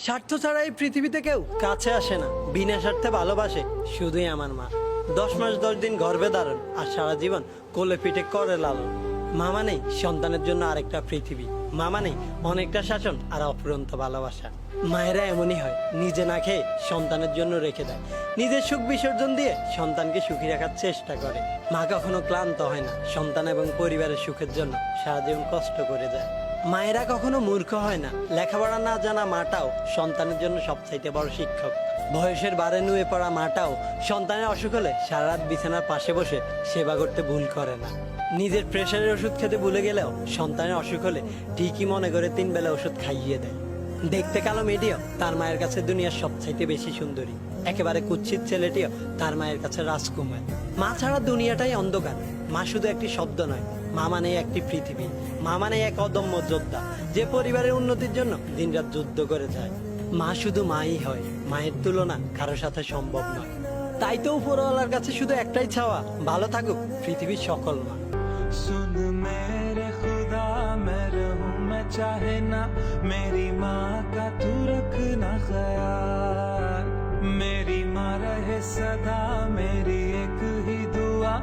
স্বার্থ ছাড়া এই পৃথিবীতে কেউ কাছে আসে না, বিনা স্বার্থে ভালোবাসে শুধুই আমার মা। 10 মাস 10 দিন গর্ভে ধারণ আর সারা জীবন কোলে পিঠে করে লালন। মা মানেই সন্তানের জন্য আরেকটা পৃথিবী, মা মানেই অনেকটা শাসন আর অফুরন্ত ভালোবাসা। মায়েরা এমনই হয়, নিজে না খেয়ে সন্তানের জন্য রেখে দেয়, নিজের সুখ বিসর্জন দিয়ে সন্তানকে সুখী রাখার চেষ্টা করে। মা কখনো ক্লান্ত হয় না, সন্তান এবং পরিবারের সুখের জন্য সারা জীবন কষ্ট করে যায়। মায়েরা কখনো মূর্খ হয় না, লেখাপড়া না জানা মাটাও সন্তানের জন্য সবচাইতে বড় শিক্ষক। বয়সের বারে নুয়ে পড়া মাটাও সন্তানের অসুখ হলে সারা রাত বিছানার পাশে বসে সেবা করতে ভুল করে না। নিজের প্রেশারের ওষুধ খেতে ভুলে গেলেও সন্তানের অসুখ হলে ঠিকই মনে করে 3 বেলা ওষুধ খাইয়ে দেয়। দেখতে কালো মেয়েটিও তার মায়ের কাছে দুনিয়ার সবচাইতে বেশি সুন্দরী, একেবারে কুৎসিত ছেলেটিও তার মায়ের কাছে রাজকুমার। মা ছাড়া দুনিয়াটাই অন্ধকার। মা শুধু একটি শব্দ নয়, মা মানে একটি পৃথিবী। মা মানে এক অদম্য যোদ্ধা, যে পরিবারের উন্নতির জন্য দিনরাত যুদ্ধ করে যায়। মা শুধু মাই হয়, মায়ের তুলনা কারোর সাথে সম্ভব নয়। তাই তো উপরওয়ালার কাছে শুধু একটাই চাওয়া, ভালো থাকুক পৃথিবীর সকল মা। सुन मेरे खुदा मैं रहूं मैं चाहे ना, मेरी माँ का तू रखना ख्याल। मेरी माँ रहे सदा, मेरी एक ही दुआ।